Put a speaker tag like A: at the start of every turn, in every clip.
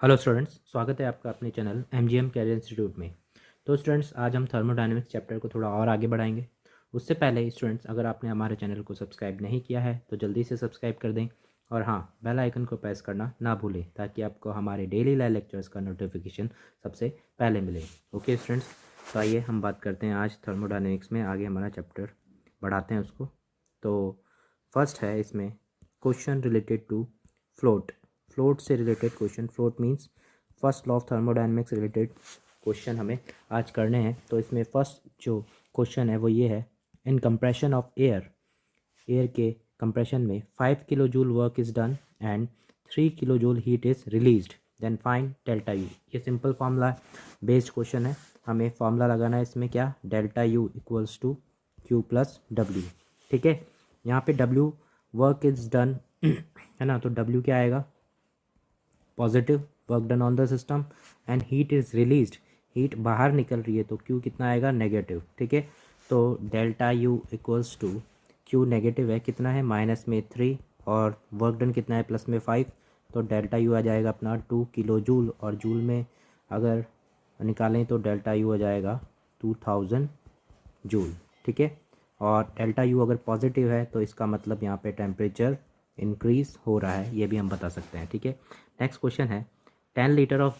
A: Hello students, स्वागत है आपका अपने चैनल एमजीएम कैरियर इंस्टीट्यूट में। तो स्टूडेंट्स, आज हम थर्मोडायनेमिक्स चैप्टर को थोड़ा और आगे बढ़ाएंगे। उससे पहले स्टूडेंट्स, अगर आपने हमारे चैनल को सब्सक्राइब नहीं किया है तो जल्दी से सब्सक्राइब कर दें और हाँ, बेल आइकन को प्रेस करना ना भूलें ताकि आपको हमारे डेली लाइव लेक्चर्स का नोटिफिकेशन सबसे पहले मिले। ओके स्टूडेंट्स, तो आइए हम बात करते हैं आज थर्मोडायनेमिक्स में। आगे हमारा चैप्टर बढ़ाते हैं उसको। तो फर्स्ट है इसमें question related to float. Float से रिलेटेड question, float means first law of thermodynamics related question हमें आज करने हैं। तो इसमें फर्स्ट जो क्वेश्चन है वो ये है, in compression of air, air के कंप्रेशन में 5 kilojoule work is done and 3 kilojoule heat is released, then find delta U. ये सिंपल फार्मूला बेस्ड क्वेश्चन है। हमें फार्मूला लगाना है इसमें, क्या, delta U equals to Q plus W. ठीक है, यहाँ पे डब्ल्यू वर्क इज डन है ना, तो डब्ल्यू क्या आएगा, positive, work done on the system, and heat is released, heat बाहर निकल रही है तो क्यू कितना आएगा, नेगेटिव। ठीक है, तो delta U equals to, Q negative है, कितना है, -3, और वर्क डन कितना है, +5, तो डेल्टा यू आ जाएगा अपना 2 किलो जूल, और जूल में अगर निकालें तो डेल्टा यू आ जाएगा 2000 जूल। ठीक है, और डेल्टा यू अगर पॉजिटिव है तो इसका मतलब यहाँ पे टेम्परेचर इंक्रीज हो रहा है, ये भी हम बता सकते हैं। ठीक है, नेक्स्ट क्वेश्चन है, 10 litre of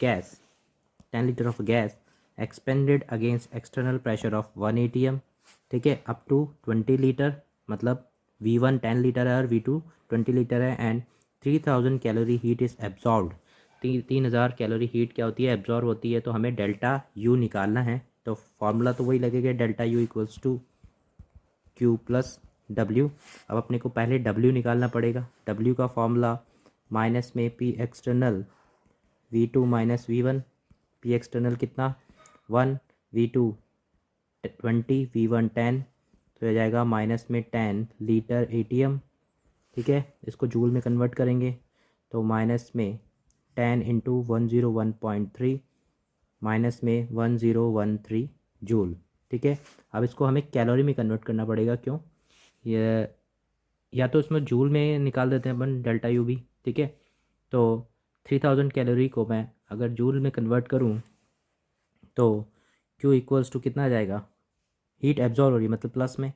A: gas expanded against external pressure of 1 atm, ठीक है, अप टू 20 लीटर, मतलब V1 10 लीटर है और V2 20 लीटर है, and 3000 calorie heat is absorbed. 3000 calorie heat क्या होती है, एब्जॉर्ब होती है। तो हमें डेल्टा यू निकालना है, तो फॉर्मूला तो वही लगेगा, delta U equals to Q plus W. अब अपने को पहले डब्ल्यू निकालना पड़ेगा। डब्ल्यू का फॉर्मूला माइनस में P external V2 minus V1, P external कितना 1, V2 20, V1 10, तो यह जाएगा माइनस में 10 लीटर ATM। ठीक है, इसको जूल में कन्वर्ट करेंगे तो माइनस में 10 इंटू 101.3 माइनस में 1013 जूल। ठीक है, अब इसको हमें कैलोरी में कन्वर्ट करना पड़ेगा। क्यों, ये या तो इसमें जूल में निकाल देते हैं अपन डेल्टा यू भी। ठीक है, तो 3000 कैलोरी को मैं अगर जूल में कन्वर्ट करूँ तो Q इक्वल्स टू कितना आ जाएगा, हीट एब्जॉर्ब हो रही है मतलब प्लस में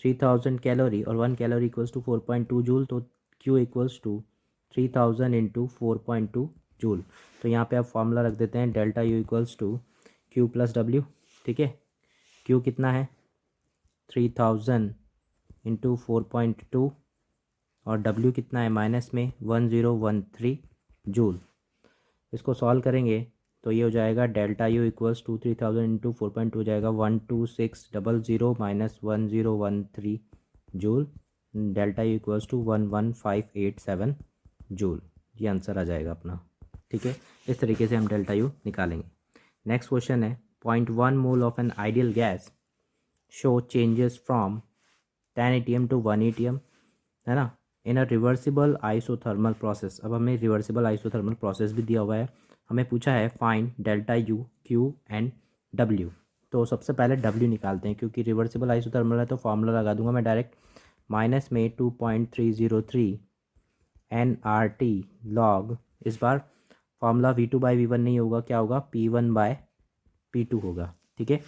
A: 3000 कैलोरी, और 1 कैलोरी इक्वल्स टू 4.2 जूल, तो Q equals to 3000 into 4.2 joule. तो यहाँ पे आप फॉर्मूला रख देते हैं, delta U equals to Q plus W. ठीक है, Q कितना है 3000 इंटू 4.2, और W कितना है माइनस में 1013 जूल। इसको सॉल्व करेंगे तो ये हो जाएगा delta U equals to 3000 into 4.2 हो जाएगा 12600 minus 1013 joule. Delta U equals to 11587 joule, ये आंसर आ जाएगा अपना। ठीक है, इस तरीके से हम डेल्टा यू निकालेंगे। नेक्स्ट क्वेश्चन है, 0.1 mole of an ideal gas show changes from 10 atm to 1 atm, है ना, in a reversible isothermal process. अब हमें रिवर्सिबल आइसोथर्मल प्रोसेस भी दिया हुआ है। हमें पूछा है find delta you, Q and W. तो सबसे पहले डब्ल्यू निकालते हैं, क्योंकि रिवर्सिबल आइसोथर्मल है तो फॉर्मूला लगा दूंगा मैं डायरेक्ट, माइनस में 2.303 NRT लॉग, इस बार फॉर्मूला V2/V1 नहीं होगा, क्या होगा, P1/P2 होगा। ठीक है,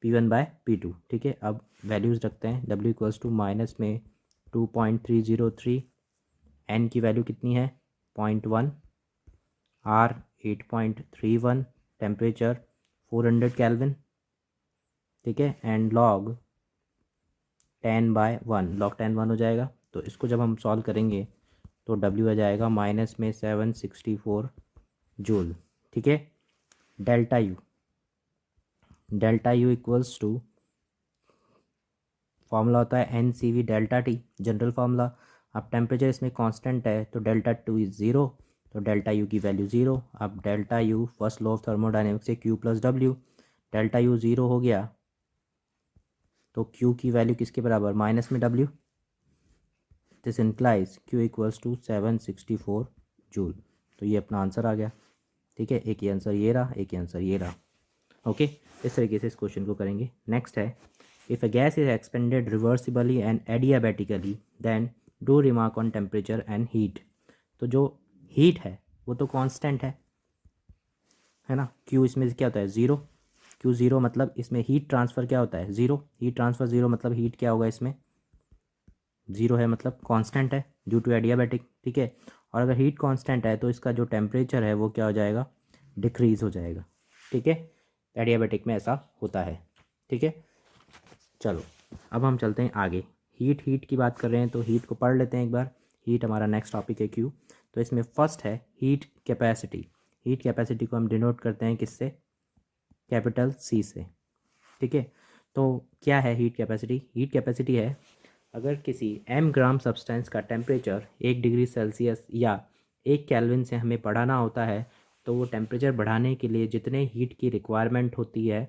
A: P1/P2। ठीक है, अब वैल्यूज़ रखते हैं, W इक्वल्स टू माइनस में 2.303, N की वैल्यू कितनी है 0.1, R 8.31, टेम्परेचर 400 केल्विन। ठीक है, एंड लॉग 10/1, लॉग 10 1 हो जाएगा। तो इसको जब हम सॉल्व करेंगे तो W आ जाएगा माइनस में 764 जूल। ठीक है, delta U equals to, formula होता है NCV delta T, general formula. अब टेम्परेचर इसमें कांस्टेंट है तो डेल्टा टू इज़ ज़ीरो, तो डेल्टा यू की वैल्यू ज़ीरो। अब delta U first law of thermodynamics से Q plus W, delta U zero हो गया तो Q की वैल्यू किसके बराबर, माइनस में W, this implies Q equals to 764 joule. तो ये अपना आंसर आ गया। ठीक है, एक ही आंसर ये रहा, एक ही आंसर ये रहा। ओके, इस तरीके से इस क्वेश्चन को करेंगे। नेक्स्ट है, if a gas is expanded reversibly and adiabatically then do remark on temperature and heat. तो जो हीट है वो तो कांस्टेंट है, है ना। क्यू इसमें क्या होता है 0, क्यू 0 मतलब इसमें हीट ट्रांसफ़र क्या होता है 0, हीट ट्रांसफ़र 0 मतलब हीट क्या होगा इसमें 0 है, मतलब कांस्टेंट है ड्यू टू एडियाबैटिक, ठीक है। और अगर हीट कांस्टेंट है तो इसका जो टेम्परेचर है वो क्या हो जाएगा, डिक्रीज़ हो जाएगा, ठीक है। एडियाबैटिक में ऐसा होता है, ठीक है। चलो अब हम चलते हैं आगे। हीट की बात कर रहे हैं तो हीट को पढ़ लेते हैं एक बार। हीट हमारा नेक्स्ट टॉपिक है क्यू। तो इसमें फर्स्ट है हीट कैपेसिटी। हीट कैपेसिटी को हम डिनोट करते हैं किससे, कैपिटल सी से, ठीक है। तो क्या है हीट कैपेसिटी, हीट कैपेसिटी है अगर किसी m ग्राम सब्सटेंस का टेम्परेचर 1 डिग्री सेल्सियस या 1 केल्विन से हमें बढ़ाना होता है, तो वो टेम्परेचर बढ़ाने के लिए जितने हीट की रिक्वायरमेंट होती है,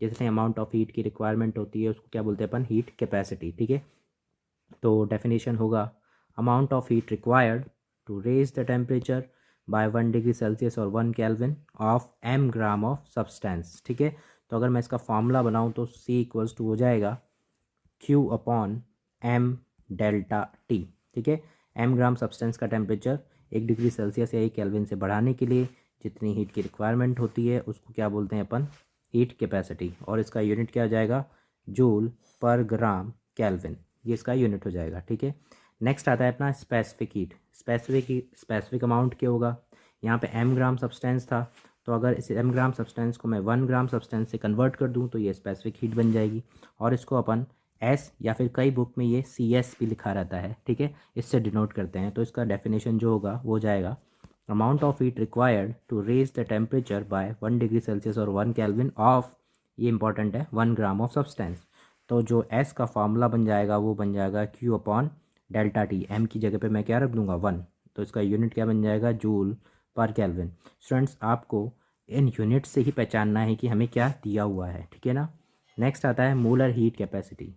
A: जितने अमाउंट ऑफ हीट की रिक्वायरमेंट होती है उसको क्या बोलते हैं अपन, हीट कैपेसिटी, ठीक है। तो डेफिनेशन होगा amount of heat required to raise the temperature by 1 degree Celsius और 1 kelvin of m gram of substance, ठीक है। तो अगर मैं इसका फॉर्मूला बनाऊँ तो C इक्वल्स टू हो जाएगा Q upon m delta T, ठीक है। m ग्राम सब्सटेंस का टेम्परेचर 1 डिग्री सेल्सियस या 1 केल्विन से बढ़ाने के लिए जितनी हीट की रिक्वायरमेंट होती है उसको क्या बोलते हैं अपन, हीट कैपेसिटी। और इसका यूनिट क्या हो जाएगा, जूल पर ग्राम केल्विन, ये इसका यूनिट हो जाएगा, ठीक है। नेक्स्ट आता है अपना स्पेसिफिक हीट। स्पेसिफिक अमाउंट क्या होगा, यहाँ पे m ग्राम सब्सटेंस था, तो अगर इस m ग्राम सब्सटेंस को मैं 1 ग्राम सब्सटेंस से कन्वर्ट कर दूँ तो ये स्पेसिफिक हीट बन जाएगी। और इसको अपन एस या फिर कई बुक में ये CS भी लिखा रहता है, ठीक है, इससे डिनोट करते हैं। तो इसका डेफिनेशन जो होगा वो हो जाएगा amount of heat required to raise the temperature by 1 degree Celsius और 1 केल्विन ऑफ, ये इंपॉर्टेंट है, 1 ग्राम ऑफ सब्सटेंस। तो जो S का फॉर्मूला बन जाएगा वो बन जाएगा Q upon delta T। M की जगह पे मैं क्या रख दूंगा 1, तो इसका यूनिट क्या बन जाएगा, जूल पर केल्विन। स्टूडेंट्स आपको इन यूनिट से ही पहचानना है कि हमें क्या दिया हुआ है, ठीक है ना। नेक्स्ट आता है molar heat capacity.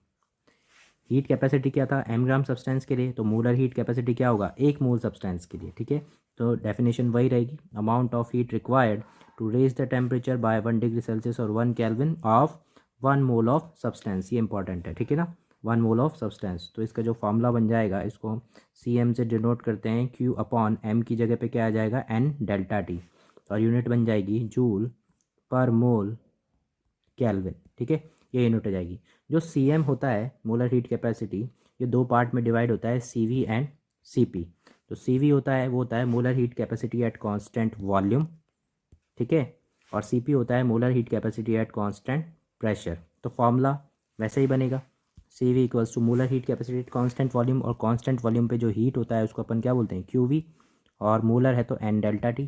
A: Heat capacity क्या था m ग्राम सब्सटेंस के लिए, तो मोलर हीट कैपेसिटी क्या होगा 1 मोल सब्सटेंस के लिए, ठीक है। तो डेफिनेशन वही रहेगी amount of heat required to raise the temperature by 1 degree Celsius और 1 kelvin of 1 mole of substance, ये इंपॉर्टेंट है, ठीक है ना, 1 मोल ऑफ सब्सटेंस। तो इसका जो फॉर्मूला बन जाएगा इसको हम CM से डिनोट करते हैं, Q अपॉन M की जगह पे क्या आ जाएगा N डेल्टा T, और यूनिट बन जाएगी जूल पर मोल केल्विन, ठीक है, ये यूनिट हो जाएगी। जो CM होता है मोलर हीट कैपेसिटी, ये 2 पार्ट में डिवाइड होता है, CV एंड CP। तो CV होता है वो होता है molar heat capacity at constant volume, ठीक है, और CP होता है molar heat capacity at constant pressure. तो फॉर्मूला वैसे ही बनेगा, CV equals to molar heat capacity at constant volume, और कांस्टेंट वॉल्यूम पे जो हीट होता है उसको अपन क्या बोलते हैं QV, और मोलर है तो N डेल्टा T,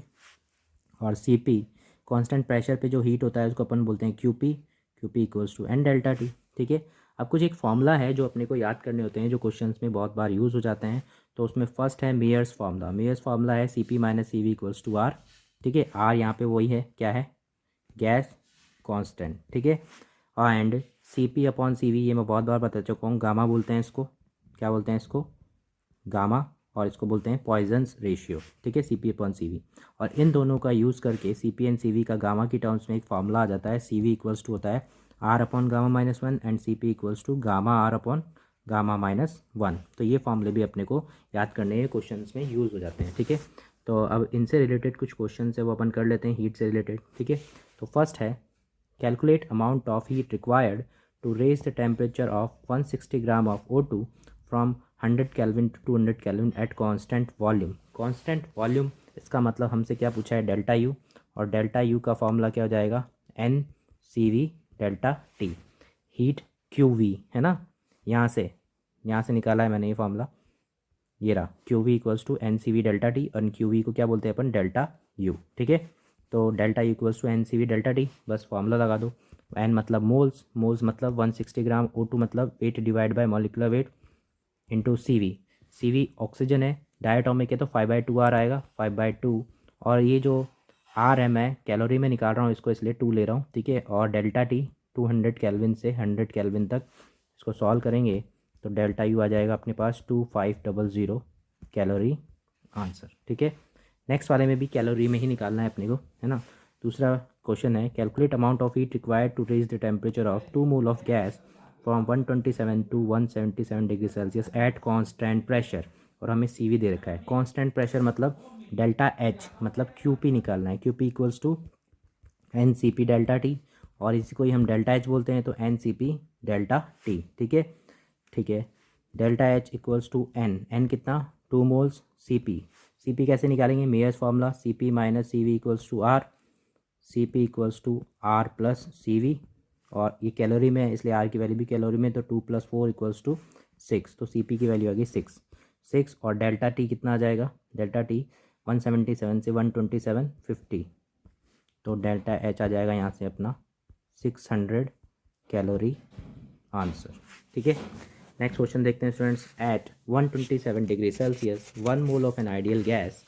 A: और CP कांस्टेंट प्रेशर पे जो हीट होता है उसको अपन बोलते हैं QP equals to N delta T, ठीक है। अब कुछ एक फॉर्मूला है जो अपने को याद करने होते हैं जो क्वेश्चंस में बहुत बार यूज़ हो जाते हैं। तो उसमें फर्स्ट है मेयर्स फार्मूला। मेयर्स फार्मूला है CP minus CV equals to R, ठीक है। R यहाँ पे वही है, क्या है, गैस कांस्टेंट, ठीक है। एंड CP अपॉन CV ये मैं बहुत बार बता चुका हूँ, गामा बोलते हैं इसको, क्या बोलते हैं इसको, गामा, और इसको बोलते हैं पॉइजन्स रेशियो, ठीक है, CP अपॉन CV। और इन दोनों का यूज़ करके CP एंड CV का गामा की टर्म्स में एक फॉर्मूला आ जाता है, CV इक्वल्स टू होता है R upon gamma minus 1 and CP equals to gamma R upon gamma minus 1। तो ये फॉर्मूले भी अपने को याद करने के क्वेश्चन में यूज़ हो जाते हैं, ठीक है। तो अब इनसे रिलेटेड कुछ क्वेश्चन है वो अपन कर लेते हैं, हीट से रिलेटेड, ठीक है। तो फर्स्ट है calculate amount of heat required to raise the temperature of 160 gram of O2 from 100 kelvin to 200 kelvin at constant volume. Constant volume इसका मतलब हमसे क्या पूछा है, डेल्टा U, और डेल्टा U का फॉर्मूला क्या हो जाएगा NCV delta T। Heat QV है ना, यहाँ से निकाला है मैंने ये फॉर्मूला, ये रहा QV equals to NCV delta T, और QV को क्या बोलते हैं अपन, डेल्टा U, ठीक है। तो delta U equals to NCV delta T, बस फॉर्मूला लगा दो। N मतलब मोल्स मतलब 160 ग्राम, O2 मतलब weight divide by molecular weight into CV oxygen है, डायटोमिक है तो 5/2 R आएगा, 5/2। और ये जो R मैं कैलोरी में निकाल रहा हूँ इसको, इसलिए 2 ले रहा हूँ, ठीक है। और डेल्टा T 200 केल्विन से 100 केल्विन तक इसको सॉल्व करेंगे तो डेल्टा U आ जाएगा अपने पास 2500 कैलोरी आंसर, ठीक है। नेक्स्ट वाले में भी कैलोरी में ही निकालना है अपने को, है ना। दूसरा क्वेश्चन है calculate amount of heat required to raise the temperature of 2 mole of gas from 127 to 177 degree Celsius at constant pressure. और हमें CV दे रखा है, कांस्टेंट प्रेशर मतलब डेल्टा H मतलब QP निकालना है, QP equals to N C P delta T, और इसी को ही हम डेल्टा एच बोलते हैं, तो N C P delta T. ठीक है, ठीक है। Delta H equals to N, N कितना 2 मोल्स, सी पी कैसे निकालेंगे, Mayer's formula C P minus C V equals to R, C P equals to R plus C V, और ये calorie में है इसलिए आर की वैल्यू भी कैलोरी में, तो 2 + 4 इक्वल्स टू 6, तो सी पी की वैल्यू आ गई 6। और डेल्टा टी कितना आ जाएगा, डेल्टा टी 177 से 127 50, तो डेल्टा एच आ जाएगा यहाँ से अपना 600 कैलोरी आंसर। ठीक है, नेक्स्ट क्वेश्चन देखते हैं students. At 127 degree Celsius 1 mole of an ideal gas,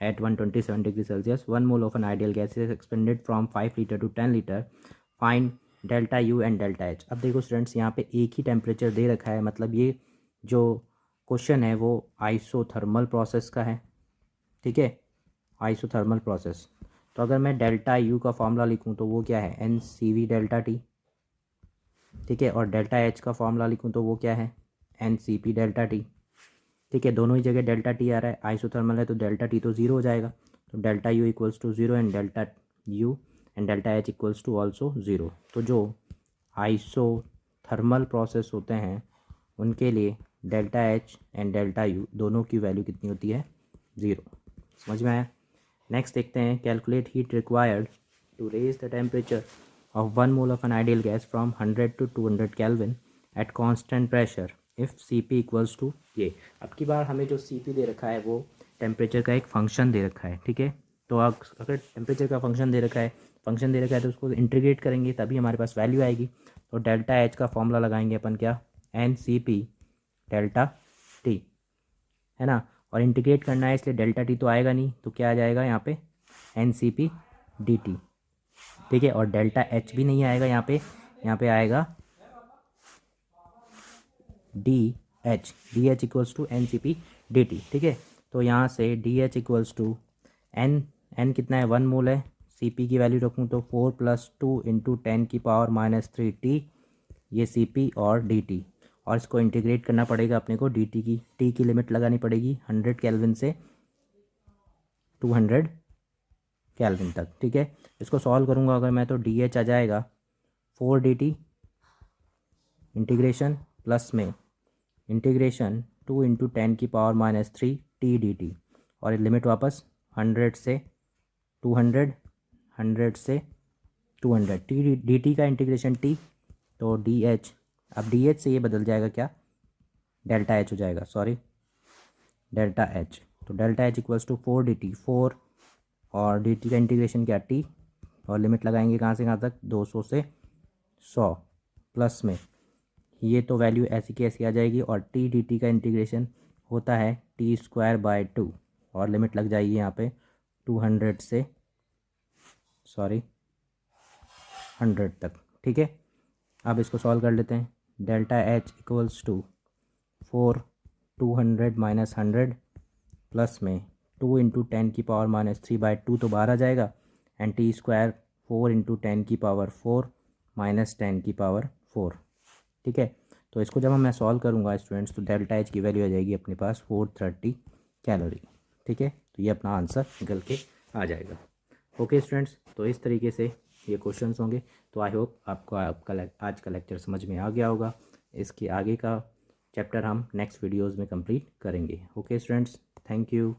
A: at 127 degree Celsius 1 mole of an ideal gas is expanded from 5 liter to 10 liter, find delta U and delta H. अब देखो students, यहाँ पे एक ही temperature दे रखा है, मतलब ये जो क्वेश्चन है वो आइसोथर्मल प्रोसेस का है। ठीक है, आइसोथर्मल प्रोसेस। तो अगर मैं डेल्टा यू का फॉर्मूला लिखूँ तो वो क्या है, N C V delta T. ठीक है, और डेल्टा एच का फॉर्मूला लिखूँ तो वो क्या है, N C P delta T. ठीक है, दोनों ही जगह डेल्टा टी आ रहा है, आइसोथर्मल है तो डेल्टा टी तो ज़ीरो हो जाएगा, तो delta U equals to zero and delta U and delta H equals to also zero. तो जो आइसोथर्मल प्रोसेस होते हैं उनके लिए delta H and delta U दोनों की वैल्यू कितनी होती है, ज़ीरो। समझ में आया। नेक्स्ट देखते हैं, calculate heat required to raise the temperature of 1 mole of an ideal gas from 100 to 200 kelvin at constant pressure if C P equals to ये। अब की बार हमें जो सी पी दे रखा है वो टेम्परेचर का एक फंक्शन दे रखा है। ठीक है, तो अगर टेम्परेचर का फंक्शन दे रखा है तो उसको इंटीग्रेट करेंगे तभी हमारे पास वैल्यू आएगी। तो डेल्टा एच का फॉर्मूला लगाएंगे अपन, क्या, N C P delta T, है ना, और इंटीग्रेट करना है इसलिए डेल्टा टी तो आएगा नहीं, तो क्या आ जाएगा यहाँ पे, N C P D T. ठीक है, और डेल्टा एच भी नहीं आएगा यहाँ पे आएगा D H equals to N C P D T. ठीक है, तो यहाँ से D H equals to N कितना है, 1 मोल है, सी पी की वैल्यू रखूँ तो 4 + 2 × 10⁻³ टी, ये सी पी और डी टी, और इसको इंटीग्रेट करना पड़ेगा अपने को, डी टी की लिमिट लगानी पड़ेगी 100 केल्विन से 200 केल्विन तक। ठीक है, इसको सॉल्व करूँगा अगर मैं तो डी एच आ जाएगा 4 डी टी इंटीग्रेशन प्लस में इंटीग्रेशन 2 × 10⁻³ टी डी टी, और लिमिट वापस 100 से 200, 100 से 200, टी डी टी का इंटीग्रेशन टी, तो डी एच, अब डी एच से ये बदल जाएगा क्या, डेल्टा एच हो जाएगा, सॉरी डेल्टा एच। तो delta H equals to 4 D T, 4 और डी टी का इंटीग्रेशन क्या, टी, और लिमिट लगाएंगे कहाँ से कहाँ तक, 200 से 100 प्लस में, ये तो वैल्यू ऐसी की ऐसी आ जाएगी, और टी डी टी का इंटीग्रेशन होता है t²/2, और लिमिट लग जाएगी यहाँ पे 200 से 100 तक। ठीक है, अब इसको सॉल्व कर लेते हैं। Delta H equals to 4 200 - 100 plus में 2 × 10⁻³ तो बाहर आ जाएगा, एंड t² 4 × 10⁴ -10⁴। ठीक है, तो इसको जब मैं सॉल्व करूँगा स्टूडेंट्स तो डेल्टा एच की वैल्यू आ जाएगी अपने पास 430 कैलोरी। ठीक है, तो ये अपना आंसर निकल के आ जाएगा। ओके स्टूडेंट्स, तो इस तरीके से ये क्वेश्चंस होंगे। तो आई होप आपको आपका आज का लेक्चर समझ में आ गया होगा। इसके आगे का चैप्टर हम नेक्स्ट वीडियोज़ में कंप्लीट करेंगे। Okay students, thank you.